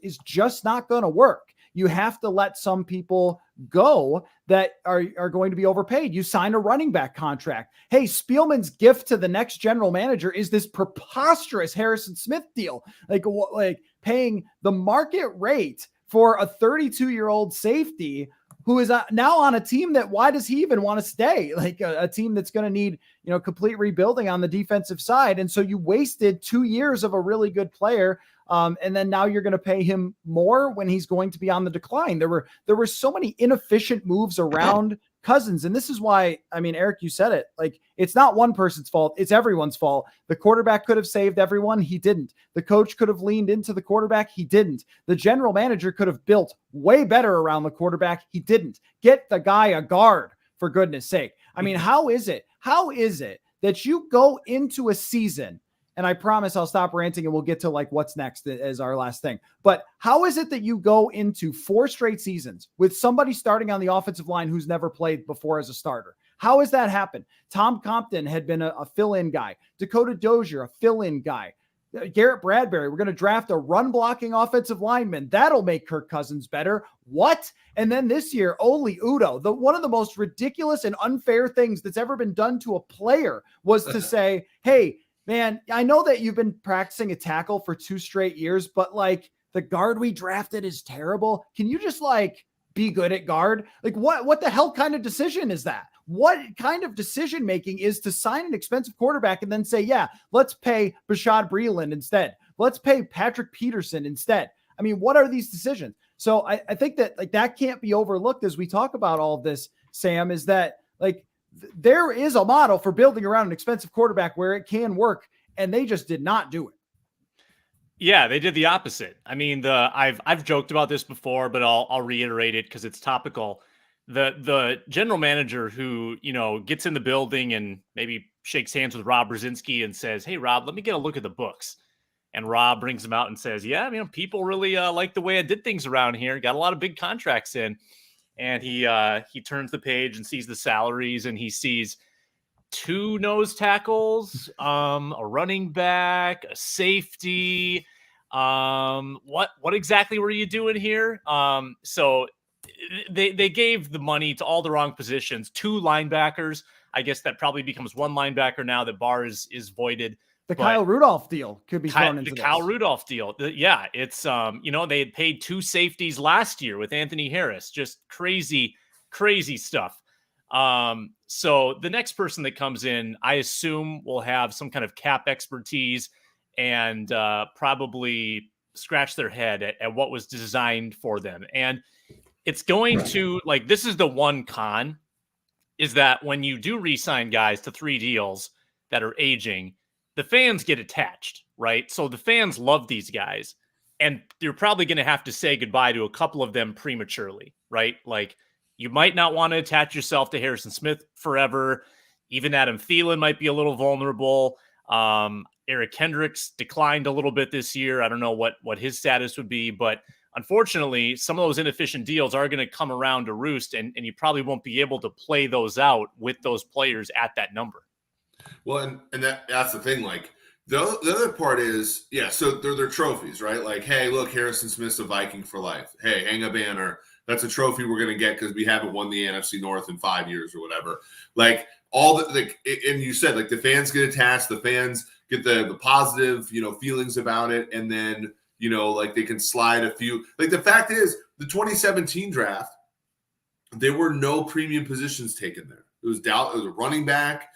is just not going to work. You have to let some people go that are going to be overpaid. You sign a running back contract. Hey, Spielman's gift to the next general manager is this preposterous Harrison Smith deal, like paying the market rate for a 32-year-old safety who is now on a team that why does he even want to stay? Like a team that's going to need, complete rebuilding on the defensive side. And so you wasted 2 years of a really good player. And then now you're going to pay him more when he's going to be on the decline. There were so many inefficient moves around Cousins. And this is why, Eric, you said it, like it's not one person's fault. It's everyone's fault. The quarterback could have saved everyone. He didn't. The coach could have leaned into the quarterback. He didn't. The general manager could have built way better around the quarterback. He didn't. Get the guy a guard for goodness sake. How is it that you go into a season, and I promise I'll stop ranting and we'll get to like what's next as our last thing. But how is it that you go into 4 straight seasons with somebody starting on the offensive line who's never played before as a starter? How has that happened? Tom Compton had been a fill-in guy. Dakota Dozier, a fill-in guy. Garrett Bradbury, we're going to draft a run-blocking offensive lineman. That'll make Kirk Cousins better. What? And then this year, Oli Udoh, one of the most ridiculous and unfair things that's ever been done to a player was to say, hey, man, I know that you've been practicing a tackle for 2 straight years, but like the guard we drafted is terrible. Can you just like be good at guard. Like what the hell kind of decision is that? What kind of decision making is to sign an expensive quarterback and then say, yeah, let's pay Bashaud Breeland instead. Let's pay Patrick Peterson instead. I mean, what are these decisions? So I think that like that can't be overlooked as we talk about all of this, Sam, is that like there is a model for building around an expensive quarterback where it can work, and they just did not do it. Yeah, they did the opposite. I mean, I've joked about this before, but I'll reiterate it because it's topical. The general manager who, gets in the building and maybe shakes hands with Rob Brzezinski and says, "Hey, Rob, let me get a look at the books." And Rob brings him out and says, "Yeah, people really like the way I did things around here. Got a lot of big contracts in." And he turns the page and sees the salaries, and he sees 2 nose tackles, a running back, a safety. What exactly were you doing here? So they gave the money to all the wrong positions. 2 linebackers. I guess that probably becomes 1 linebacker now that Barr is voided. Kyle Rudolph deal could be thrown into the Kyle Rudolph deal. Yeah, it's they had paid 2 safeties last year with Anthony Harris. Just crazy stuff. So the next person that comes in, I assume, will have some kind of cap expertise and probably scratch their head at what was designed for them. And it's going to, like, this is the one con, is that when you do re-sign guys to 3 deals that are aging, the fans get attached, right? So the fans love these guys, and you're probably going to have to say goodbye to a couple of them prematurely, right? Like, you might not want to attach yourself to Harrison Smith forever. Even Adam Thielen might be a little vulnerable. Eric Kendricks declined a little bit this year. I don't know what his status would be, but unfortunately, some of those inefficient deals are going to come around to roost, and you probably won't be able to play those out with those players at that number. Well, and that's the thing. Like the other part is, yeah, so they're trophies, right? Like, hey, look, Harrison Smith's a Viking for life. Hey, hang a banner. That's a trophy we're going to get because we haven't won the NFC North in 5 years or whatever. Like all the, like, and you said, like, the fans get attached, the fans get the positive, feelings about it. And then, like, they can slide a few, like, the fact is the 2017 draft, there were no premium positions taken there. It was a running back.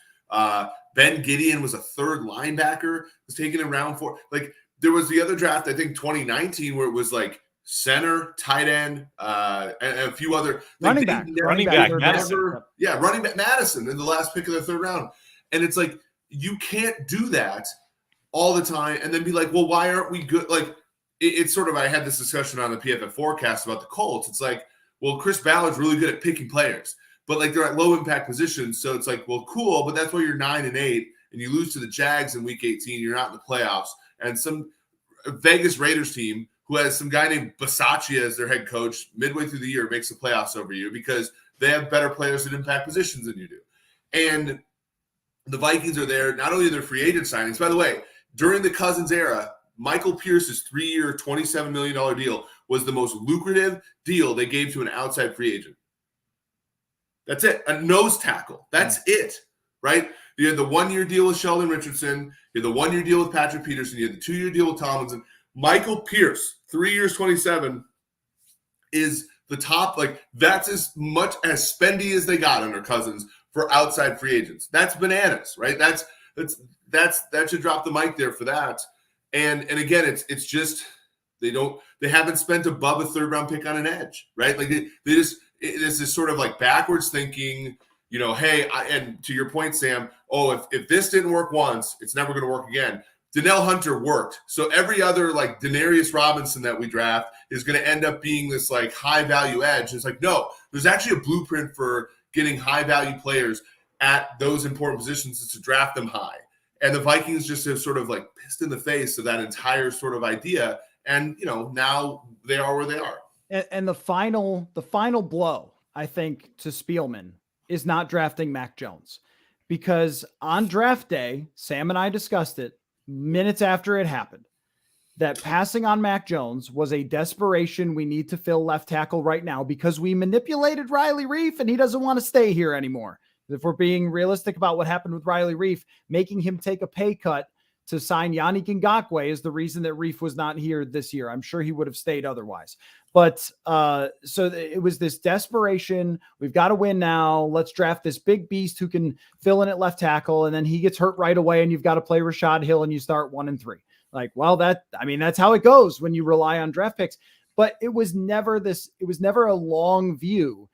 Ben Gideon was a 3rd linebacker, was taken in round 4. Like, there was the other draft, I think 2019, where it was like center, tight end, and a few other running back Madison. Running back Madison in the last pick of the 3rd round. And it's like, you can't do that all the time and then be like, well, why aren't we good? Like, it's sort of, I had this discussion on the PFF forecast about the Colts. It's like, well, Chris Ballard's really good at picking players, but like they're at low impact positions. So it's like, well, cool, but that's why you're 9-8 and you lose to the Jags in week 18. You're not in the playoffs. And some Vegas Raiders team who has some guy named Bisaccia as their head coach midway through the year makes the playoffs over you because they have better players at impact positions than you do. And the Vikings are there, not only their free agent signings, by the way, during the Cousins era, Michael Pierce's 3-year, $27 million deal was the most lucrative deal they gave to an outside free agent. That's it. A nose tackle. That's it, right? You had the 1-year deal with Sheldon Richardson. You had the 1-year deal with Patrick Peterson. You had the 2-year deal with Tomlinson. Michael Pierce, 3 years, 27, is the top. Like, that's as much as spendy as they got under Cousins for outside free agents. That's bananas, right? That should drop the mic there for that. And again, it's just they haven't spent above a 3rd round pick on an edge, right? Like they just, this is sort of like backwards thinking, hey, and to your point, Sam, if this didn't work once, it's never going to work again. Danielle Hunter worked. So every other, like, Denarius Robinson that we draft is going to end up being this, like, high value edge. It's like, no, there's actually a blueprint for getting high value players at those important positions is to draft them high. And the Vikings just have sort of, like, pissed in the face of that entire sort of idea. And, now they are where they are. And the final blow, I think, to Spielman is not drafting Mac Jones, because on draft day, Sam and I discussed it minutes after it happened, that passing on Mac Jones was a desperation. We need to fill left tackle right now because we manipulated Riley Reif and he doesn't want to stay here anymore. If we're being realistic about what happened with Riley Reif, making him take a pay cut to sign Yannick Ngakoue is the reason that Reif was not here this year. I'm sure he would have stayed otherwise. But so it was this desperation. We've got to win now. Let's draft this big beast who can fill in at left tackle. And then he gets hurt right away. And you've got to play Rashad Hill and you start 1-3. Like, well, that's how it goes when you rely on draft picks. But it was never a long view,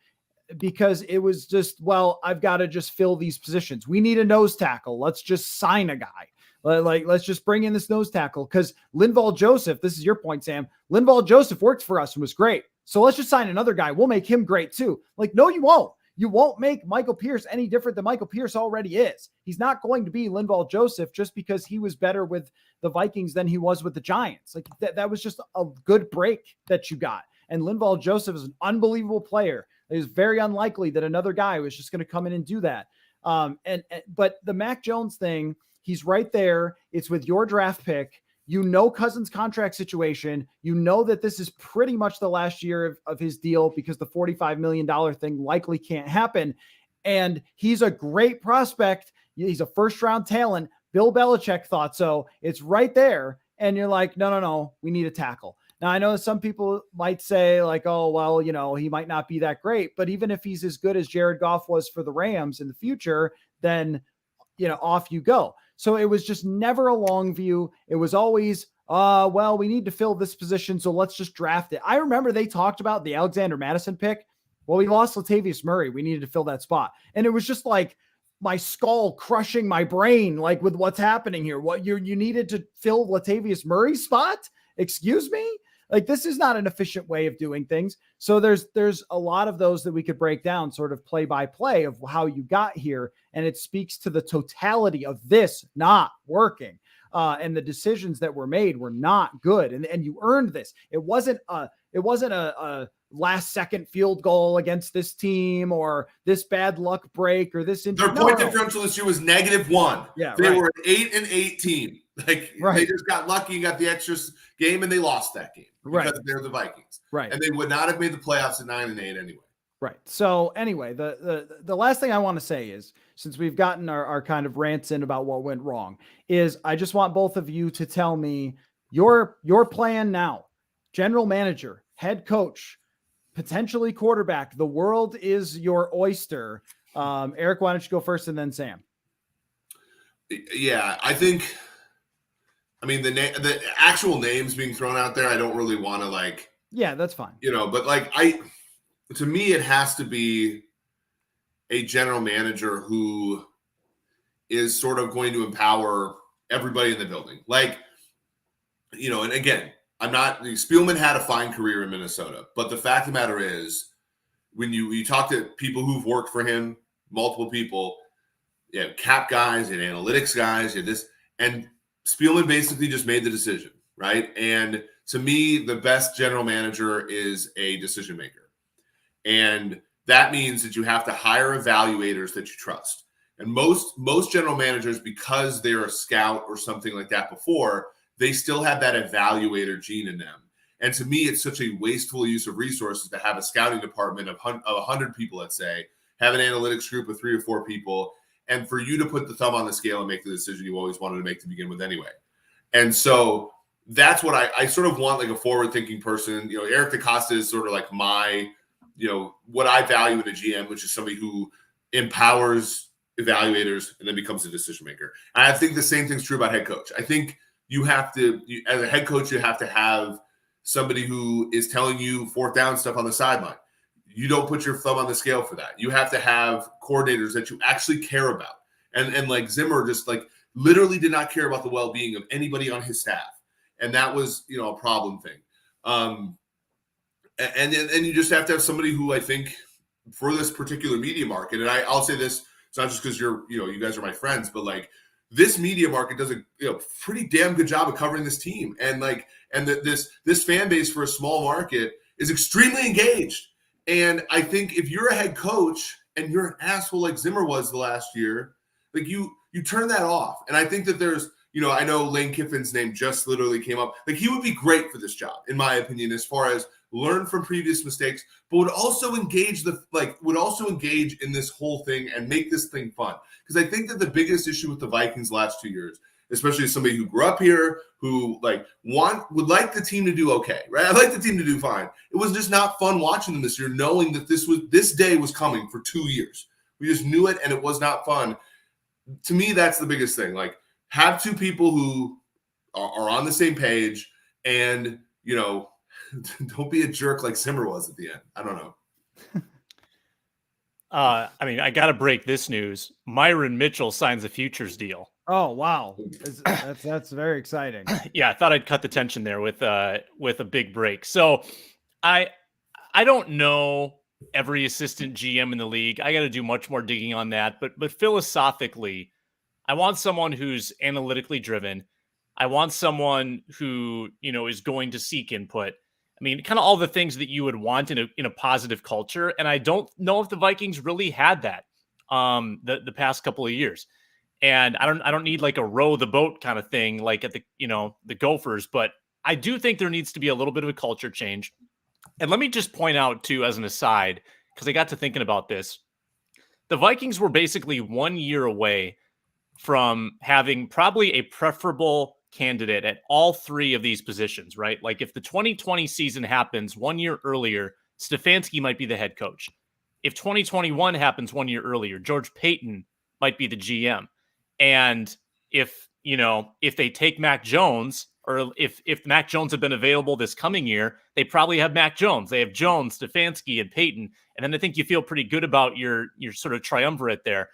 because it was just, well, I've got to just fill these positions. We need a nose tackle. Let's just sign a guy. Let's just bring in this nose tackle, because Linval Joseph, this is your point, Sam. Linval Joseph worked for us and was great. So let's just sign another guy. We'll make him great too. Like, no, you won't. You won't make Michael Pierce any different than Michael Pierce already is. He's not going to be Linval Joseph just because he was better with the Vikings than he was with the Giants. Like that was just a good break that you got. And Linval Joseph is an unbelievable player. It was very unlikely that another guy was just going to come in and do that. But the Mac Jones thing, he's right there. It's with your draft pick. You know Cousins' contract situation. You know that this is pretty much the last year of his deal, because the $45 million thing likely can't happen. And he's a great prospect. He's a first-round talent. Bill Belichick thought so. It's right there. And you're like, no, we need a tackle. Now, I know some people might say like, oh, well, he might not be that great. But even if he's as good as Jared Goff was for the Rams in the future, then, off you go. So it was just never a long view. It was always, well, we need to fill this position, so let's just draft it. I remember they talked about the Alexander Madison pick. Well, we lost Latavius Murray. We needed to fill that spot. And it was just like my skull crushing my brain, like with what's happening here. What you needed to fill Latavius Murray's spot? Excuse me? Like, this is not an efficient way of doing things. So there's a lot of those that we could break down sort of play by play of how you got here. And it speaks to the totality of this not working. And the decisions that were made were not good. And you earned this. It wasn't a last second field goal against this team, or this bad luck break, or this injury. Their point differential this year was -1. Yeah, they were an 8-8 team. Like, right. They just got lucky and got the extra game, and they lost that game because they're the Vikings. Right. And they would not have made the playoffs at 9-8 anyway. Right. So anyway, the last thing I want to say is, since we've gotten our kind of rants in about what went wrong, is I just want both of you to tell me your plan now. General manager, head coach, potentially quarterback. The world is your oyster. Eric, why don't you go first, and then Sam? Yeah, the actual names being thrown out there, I don't really want to Yeah, that's fine. But to me, it has to be a general manager who is sort of going to empower everybody in the building. And again, Spielman had a fine career in Minnesota, but the fact of the matter is, when you talk to people who've worked for him, multiple people, cap guys and analytics guys, and Spielman basically just made the decision, right? And to me, the best general manager is a decision maker. And that means that you have to hire evaluators that you trust. And most general managers, because they're a scout or something like that before, they still have that evaluator gene in them. And to me, it's such a wasteful use of resources to have a scouting department of 100 people, let's say, have an analytics group of 3 or 4 people, and for you to put the thumb on the scale and make the decision you always wanted to make to begin with anyway. And so that's what I sort of want, like a forward-thinking person. Eric DeCosta is sort of like my, what I value in a GM, which is somebody who empowers evaluators and then becomes a decision maker. And I think the same thing's true about head coach. I think as a head coach, you have to have somebody who is telling you 4th down stuff on the sideline. You don't put your thumb on the scale for that. You have to have coordinators that you actually care about. And like Zimmer just literally did not care about the well-being of anybody on his staff. And that was, a problem thing. And you just have to have somebody who, I think, for this particular media market, and I'll say this, it's not just because you guys are my friends, but this media market does a pretty damn good job of covering this team. And this fan base for a small market is extremely engaged. And I think if you're a head coach and you're an asshole like Zimmer was the last year, you turn that off. And I think that there's, I know Lane Kiffin's name just literally came up. He would be great for this job, in my opinion, as far as learn from previous mistakes, but would also engage in this whole thing and make this thing fun. Because I think that the biggest issue with the Vikings last 2 years especially as somebody who grew up here, who would like the team to do okay, right? I'd like the team to do fine. It was just not fun watching them this year, knowing that this day was coming for 2 years. We just knew it, and it was not fun. To me, that's the biggest thing. Like, have two people who are on the same page, and don't be a jerk like Zimmer was at the end. I don't know. I mean, I got to break this news. Myron Mitchell signs a futures deal. Oh, wow. That's very exciting. Yeah, I thought I'd cut the tension there with a big break. So I don't know every assistant GM in the league. I got to do much more digging on that. But philosophically, I want someone who's analytically driven. I want someone who, is going to seek input. I mean, kind of all the things that you would want in a positive culture. And I don't know if the Vikings really had that the past couple of years. And I don't need like a row the boat kind of thing, like at the Gophers, but I do think there needs to be a little bit of a culture change. And let me just point out too, as an aside, because I got to thinking about this, the Vikings were basically 1 year away from having probably a preferable candidate at all three of these positions, right? Like if the 2020 season happens 1 year earlier, Stefanski might be the head coach. If 2021 happens 1 year earlier, George Payton might be the GM. And if they take Mac Jones, or if Mac Jones had been available this coming year, they probably have Mac Jones. They have Jones, Stefanski, and Payton. And then I think you feel pretty good about your sort of triumvirate there.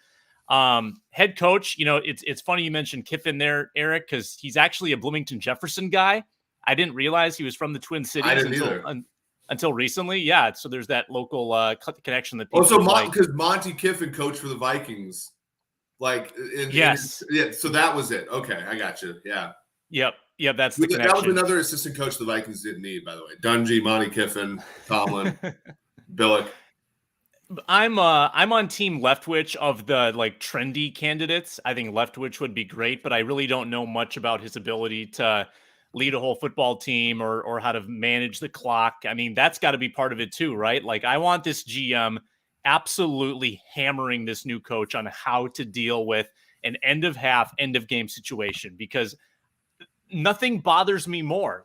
Head coach, it's funny you mentioned Kiffin there, Eric, because he's actually a Bloomington Jefferson guy. I didn't realize he was from the Twin Cities until recently. Yeah, so there's that local connection that people because Monty Kiffin coached for the Vikings. Yes. So that was it. Okay, I got you. Yeah. Yep, that's the connection. That was another assistant coach the Vikings didn't need, by the way. Dungy, Monty Kiffin, Tomlin, Billick. I'm on team Leftwich of the trendy candidates. I think Leftwich would be great, but I really don't know much about his ability to lead a whole football team or how to manage the clock. I mean, that's got to be part of it too, right? Like, I want this GM absolutely hammering this new coach on how to deal with an end of half, end of game situation, because nothing bothers me more.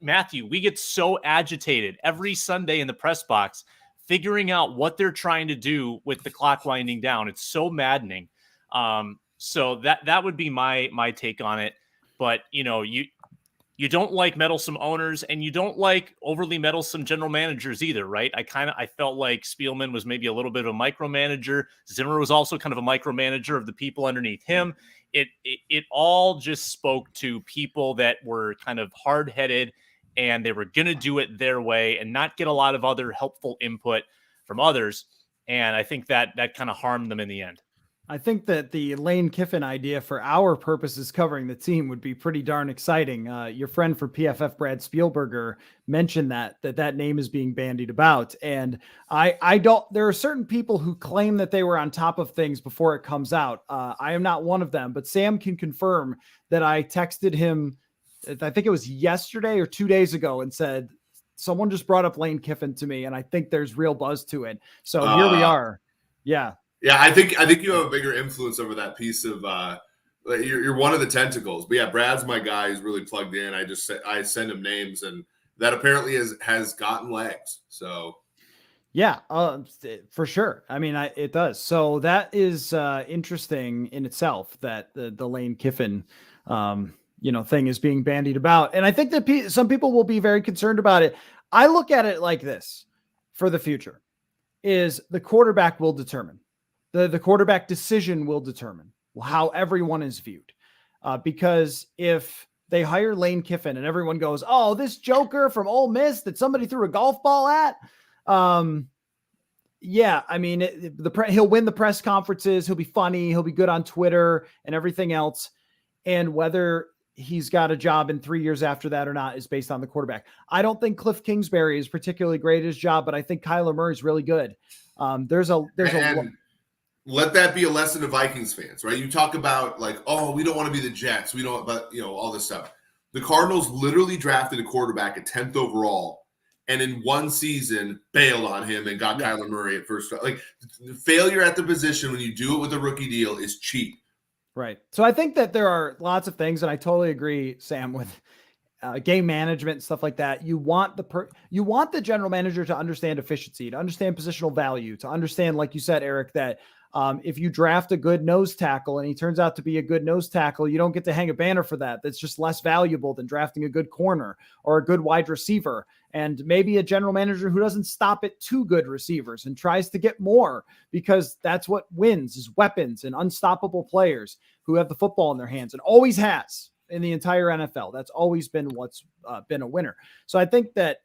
Matthew, we get so agitated every Sunday in the press box figuring out what they're trying to do with the clock winding down. It's so maddening. So that would be my take on it. But you don't like meddlesome owners, and you don't like overly meddlesome general managers either, right? I felt like Spielman was maybe a little bit of a micromanager. Zimmer was also kind of a micromanager of the people underneath him. It all just spoke to people that were kind of hard-headed, and they were going to do it their way and not get a lot of other helpful input from others. And I think that kind of harmed them in the end. I think that the Lane Kiffin idea for our purposes covering the team would be pretty darn exciting. Your friend for PFF, Brad Spielberger, mentioned that name is being bandied about. And there are certain people who claim that they were on top of things before it comes out. I am not one of them, but Sam can confirm that I texted him, I think it was yesterday or 2 days ago, and said, someone just brought up Lane Kiffin to me, and I think there's real buzz to it. So here we are. Yeah. Yeah, I think you have a bigger influence over that piece of you're one of the tentacles. But yeah, Brad's my guy. He's really plugged in. I send him names, and that apparently has gotten legs. So yeah, for sure. I mean, it does. So that is interesting in itself, that the Lane Kiffin thing is being bandied about. And I think that some people will be very concerned about it. I look at it like this: for the future, is the quarterback will determine. The quarterback decision will determine how everyone is viewed. Because if they hire Lane Kiffin and everyone goes, oh, this joker from Ole Miss that somebody threw a golf ball at. Yeah, I mean, he'll win the press conferences. He'll be funny. He'll be good on Twitter and everything else. And whether he's got a job in 3 years after that or not is based on the quarterback. I don't think Cliff Kingsbury is particularly great at his job, but I think Kyler Murray is really good. Let that be a lesson to Vikings fans, right? You talk about we don't want to be the Jets. We don't, but all this stuff. The Cardinals literally drafted a quarterback at 10th overall, and in one season bailed on him and got Kyler Murray at first. Failure at the position when you do it with a rookie deal is cheap. Right. So I think that there are lots of things, and I totally agree, Sam, with game management and stuff like that. You want the general manager to understand efficiency, to understand positional value, to understand, like you said, Eric, that if you draft a good nose tackle and he turns out to be a good nose tackle, you don't get to hang a banner for that. That's just less valuable than drafting a good corner or a good wide receiver. And maybe a general manager who doesn't stop at 2 good receivers and tries to get more, because that's what wins, is weapons and unstoppable players who have the football in their hands, and always has in the entire NFL. That's always been what's been a winner. So I think that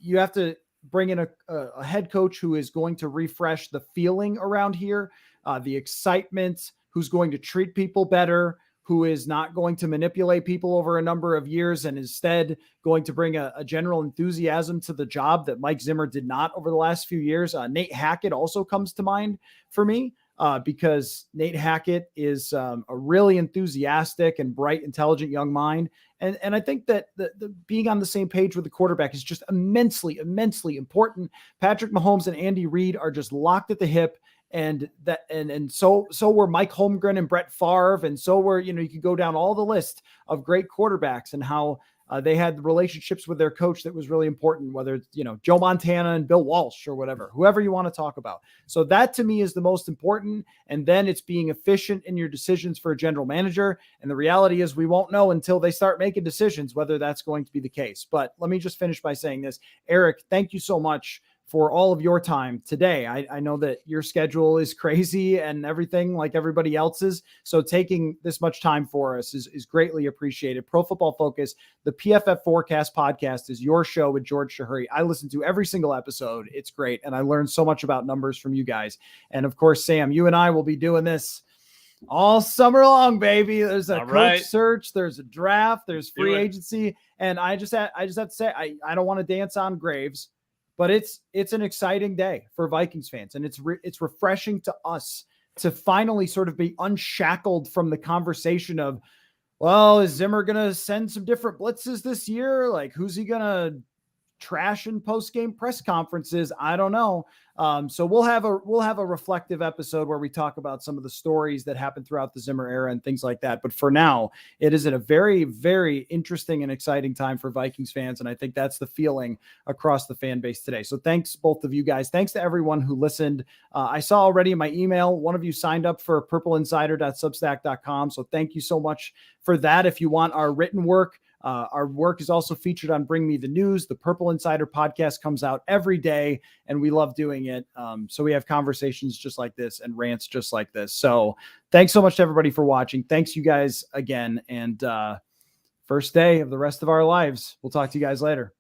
you have to bring in a head coach who is going to refresh the feeling around here, the excitement, who's going to treat people better, who is not going to manipulate people over a number of years, and instead going to bring a general enthusiasm to the job that Mike Zimmer did not over the last few years. Nate Hackett also comes to mind for me. Because Nate Hackett is a really enthusiastic and bright, intelligent young mind. And I think that the being on the same page with the quarterback is just immensely, immensely important. Patrick Mahomes and Andy Reid are just locked at the hip. And so were Mike Holmgren and Brett Favre. And so were, you could go down all the list of great quarterbacks and how they had relationships with their coach that was really important, whether it's, Joe Montana and Bill Walsh or whoever you want to talk about. So that to me is the most important. And then it's being efficient in your decisions for a general manager. And the reality is we won't know until they start making decisions whether that's going to be the case. But let me just finish by saying this. Eric, thank you so much for all of your time today. I know that your schedule is crazy and everything like everybody else's. So taking this much time for us is greatly appreciated. Pro Football Focus, the PFF Forecast podcast, is your show with George Shahuri. I listen to every single episode. It's great. And I learned so much about numbers from you guys. And of course, Sam, you and I will be doing this all summer long, baby. There's a coach search, there's a draft, there's free agency. And I just have to say, I don't want to dance on graves, but it's an exciting day for Vikings fans. And it's refreshing to us to finally sort of be unshackled from the conversation of, well, is Zimmer going to send some different blitzes this year? Like, who's he going to trash in post-game press conferences? I don't know. So we'll have a reflective episode where we talk about some of the stories that happened throughout the Zimmer era and things like that. But for now, it is at a very, very interesting and exciting time for Vikings fans. And I think that's the feeling across the fan base today. So thanks, both of you guys. Thanks to everyone who listened. I saw already in my email, one of you signed up for purpleinsider.substack.com. So thank you so much for that. If you want our written work, our work is also featured on Bring Me the News. The Purple Insider podcast comes out every day, and we love doing it. So we have conversations just like this and rants just like this. So thanks so much to everybody for watching. Thanks you guys again. And first day of the rest of our lives. We'll talk to you guys later.